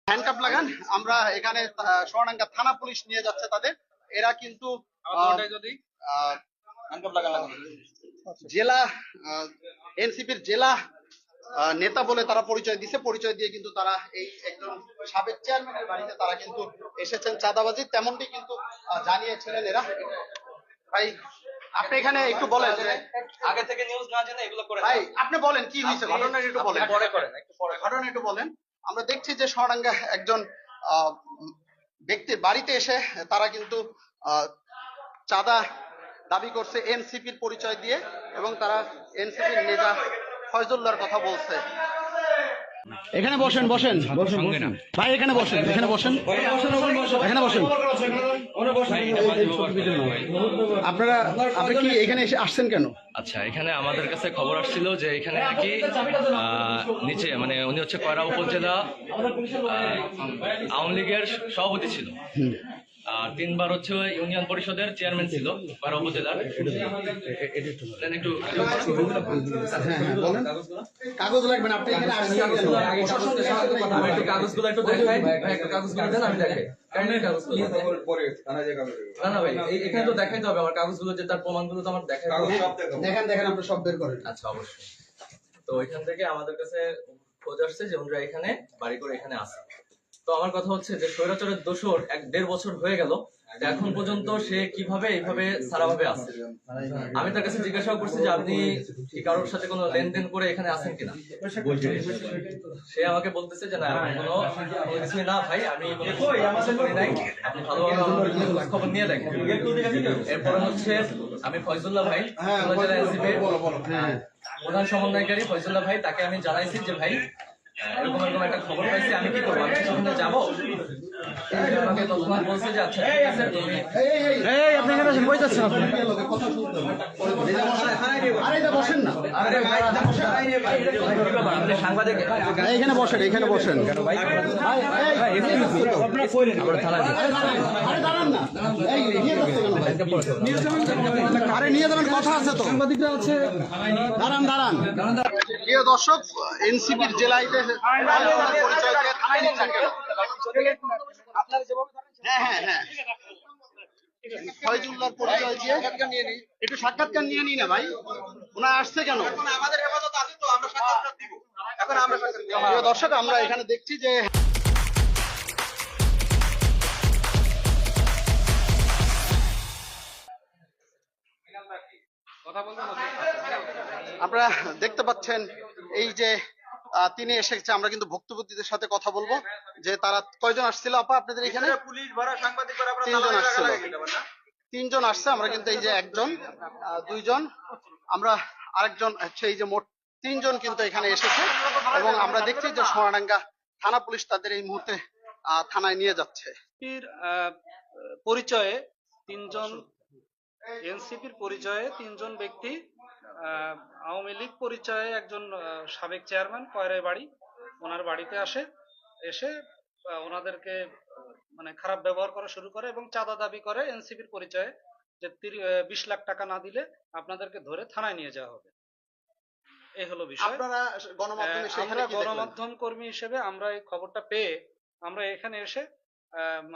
Handcuff লাগান। আমরা এখানে সোনাডাঙ্গা থানা পুলিশ নিয়ে যাচ্ছে তাদের। এরা কিন্তু যদি জেলা এনসিপির জেলা নেতা বলে তারা পরিচয় দিছে। পরিচয় দিয়ে কিন্তু তারা এই একজন সাবেক চেয়ারম্যানের বাড়িতে তারা কিন্তু এসেছেন চাঁদাবাজি, তেমনটি কিন্তু জানিয়েছিলেন এরা। ভাই আপনি এখানে একটু বলেন, আগে থেকে নিউজ না জেনে এগুলো করে ভাই আপনি বলেন কি হয়েছে, ঘটনা একটু বলেন। ঘটনা একটু বলেন। আমরা দেখছি যে সোনাডাঙ্গা একজন ব্যক্তির বাড়িতে এসে তারা কিন্তু চাঁদা দাবি করছে এনসিপির পরিচয় দিয়ে, এবং তারা এনসিপির নেতা ফয়জুল্লাহর কথা বলছে। এখানে বসেন বসেন ভাই, এখানে বসেন, এখানে বসেন, এখানে বসেন। আপনি কি এখানে এসে আসছেন কেন? আচ্ছা, এখানে আমাদের কাছে খবর আসছিল যে এখানে নাকি নিচে মানে উনি হচ্ছে কয়রা উপজেলা আওয়ামী লীগের সভাপতি ছিল, আর 3 বার হচ্ছে ইউনিয়ন পরিষদের চেয়ারম্যান ছিল কয়রা উপজেলার। একটু কাগজ লাগবে না, আপনি এখানে আসছেন কেন? আমি একটু কাগজগুলো একটু দেখাই, একটু কাগজগুলো দেন আমি দেখাই। না না ভাই, এখানে তো দেখাইতে হবে আমার কাগজগুলো, যে তার প্রমাণগুলো তো আমার দেখাই। দেখেন দেখেন, আপনি সব বের করেন। আচ্ছা অবশ্যই। তো এখান থেকে আমাদের কাছে খোঁজ আসছে যে ওনারা এখানে বাড়ি করে এখানে আছে। তো আমার কথা হচ্ছে যে স্বৈরাচারের দোষর 1-1.5 বছর হয়ে গেল, এখন পর্যন্ত সে কিভাবে এইভাবে সারাভাবে আছে। আমি তার কাছে জিজ্ঞাসা করছি যে আপনি কি কারোর সাথে কোনো লেনদেন করে এখানে আছেন কিনা। সে আমাকে বলতেছে যে না, কোনো কিছুই না ভাই, আমি করি নাই, আপনি ভালোভাবে আমার খবর নিয়ে দেখেন। এরপরে হচ্ছে আমি ফয়জুল্লাহ ভাই, প্রধান সমন্বয়কারী ফয়জুল্লাহ ভাই, তাকে আমি জানাইছি যে ভাই এরকম এরকম একটা খবর পাইছি, আমি কি করবো, আমি সেখানে যাবো। আমাকে তৎক্ষণাৎ বলছে যে আচ্ছা ঠিক আছে, তুমি আপনি এখানে আসেন, কই যাচ্ছেন আপনি? আরে এটা বসেন না, আপনি সাংবাদিক, এখানে বসেন, এখানে বসেন। আরে নিয়ে যাবেন, কথা আছে তো, সাংবাদিকরা আছে। দাঁড়ান দাঁড়ান। প্রিয় দর্শক, এনসিপির জেলায় পরিচয় দিয়ে থানায় নিচ্ছেন কেন? হ্যাঁ হ্যাঁ হ্যাঁ, ফয়জুল্লাহর পরিচয় দিয়ে একটু সাক্ষাৎকার নিয়ে নিই না ভাই, ওনা আসছে কেন? আমাদের হেফাজত আছে তো, আমরা সাক্ষাৎকার দিব। এখন আমরা প্রিয় দর্শক, আমরা এখানে দেখছি যে আপনারা দেখতে পাচ্ছেন এই যে তিনি এসেছে। আমরা কিন্তু ভুক্তভোগীদের সাথে কথা বলবো যে তারা কয়জন আসছিল আপা আপনাদের এখানে? পুলিশ ভরা সাংবাদিক ভরা 3 জন আসছিল। 3 জন আসছে। আমরা কিন্তু এই যে একজন, 2 জন, আমরা আরেকজন, সেই যে মোট 3 জন কিন্তু এখানে এসেছে, এবং আমরা দেখছি যে সোনাডাঙ্গা থানা পুলিশ তাদের এই মুহূর্তে থানায় নিয়ে যাচ্ছে। পরিচয়ে 3 জন, এনসিপির পরিচয়ে 3 জন ব্যক্তি, আওয়ামী লীগ পরিচয়ে একজন সাবেক চেয়ারম্যান কয়রায় বাড়ি, ওনার বাড়িতে এসে ওনাদেরকে মানে খারাপ ব্যবহার করা শুরু করে এবং চাঁদা দাবি করে এনসিপির পরিচয়ে, যে 20 লাখ টাকা না দিলে আপনাদেরকে ধরে থানায় নিয়ে যাওয়া হবে। এই হলো বিষয়। আপনারা গণমাধ্যমে আমরা গণমাধ্যম কর্মী হিসেবে আমরা এই খবরটা পেয়ে আমরা এখানে এসে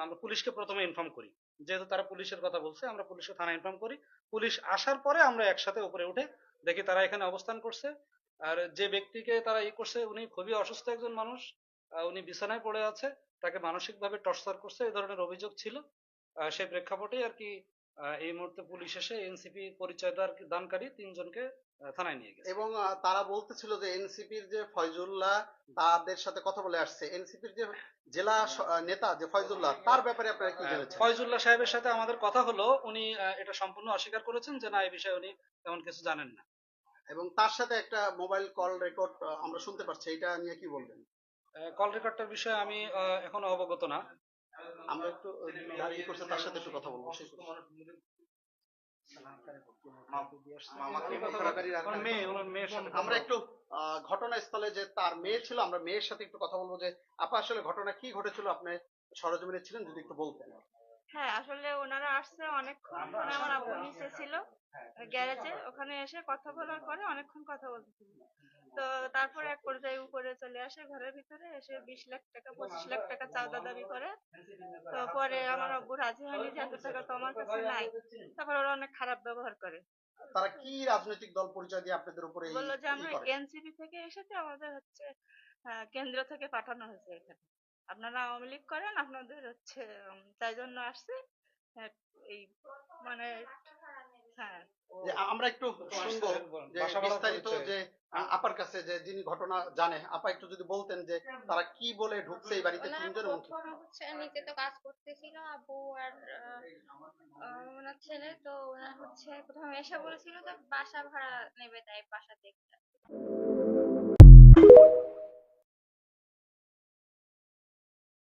আমরা পুলিশকে প্রথমে ইনফর্ম করি, যেহেতু তারা পুলিশের কথা বলছে, আমরা পুলিশকে থানায় ইনফর্ম করি। পুলিশ আসার পরে আমরা একসাথে উপরে উঠে দেখি তারা এখানে অবস্থান করছে। আর যে ব্যক্তিকে তারা করছে উনি খুবই অসুস্থ একজন মানুষ, উনি বিছানায় পড়ে আছে, তাকে মানসিকভাবে টর্চার করছে, এই ধরনের অভিযোগ ছিল। সেই প্রেক্ষাপটে আর কি এই মুহূর্তে পুলিশ এসে এনসিপি পরিচয় দানকারী 3 জনকে থানায় নিয়ে গেছে। এবং তারা বলতেছিল যে এনসিপির যে ফয়জুল্লাহ তাদের সাথে কথা বলে আসছে। এনসিপির যে জেলা নেতা যে ফয়জুল্লাহ, তার ব্যাপারে আপনারা কি জেনেছেন? ফয়জুল্লাহ সাহেবের সাথে আমাদের কথা হলো, উনি এটা সম্পূর্ণ অস্বীকার করেছেন যে না, এই বিষয়ে উনি তেমন কিছু জানেন না। এবং তার সাথে একটা মোবাইল কল রেকর্ড আমরা শুনতে পাচ্ছি, এটা নিয়ে কি বলবেন? কল রেকর্ডটার বিষয়ে আমি এখনো অবগত না। আমরা একটু যারা করছে তার সাথে একটু কথা বলবো। আমরা একটু ঘটনাস্থলে যে তার মেয়ে ছিল, আমরা মেয়ের সাথে একটু কথা বলবো যে আপা আসলে ঘটনা কি ঘটেছিল, আপনি সরজমিনে ছিলেন, যদি একটু বলতেন। হ্যাঁ, আসলে ওনারা আসছে অনেকক্ষণ, মানে আমার আব্বু নিচে ছিল গ্যারেজে, ওখানে এসে কথা বলার পরে অনেকক্ষণ কথা বলতেছিল। তো তারপরে এক পর্যায়ে উপরে চলে আসে, ঘরের ভিতরে এসে 20 লাখ টাকা 25 লাখ টাকা চাঁদা দাবি করে। তো পরে আমার আব্বু রাজি হয়নি যে এত টাকা তো আমার কাছে নাই। তারপর ওরা অনেক খারাপ ব্যবহার করে, তারা কি রাজনৈতিক দল পরিচয় দিয়ে আপনাদের উপরে এই বললো যে ই আমরা করে? এনসিপি থেকে এসেছি, আমাদের হচ্ছে কেন্দ্র থেকে পাঠানো হয়েছে এখানে, আপনারা আওয়ামী লীগ করেন, আপনাদের হচ্ছে তাই জন্য আসছে। হ্যাঁ, এই মানে হ্যাঁ যে আমরা একটু শুনবো যে বাসা ভাড়ার বিস্তারিত পরিচয়ে। যে আপার কাছে যে যিনি ঘটনা জানে, আপা একটু যদি বলতেন যে তারা কি বলে ঢুকছে এই বাড়িতে, ওনারা তিনজন এবং কি? প্রথম হচ্ছে নিচে তো কাজ করতেছিল আব্বু আর ওনার ছেলে, তো ওনার হচ্ছে প্রথমে এসে বলেছিল যে বাসা ভাড়া নেবে, তাই বাসা দেখতে।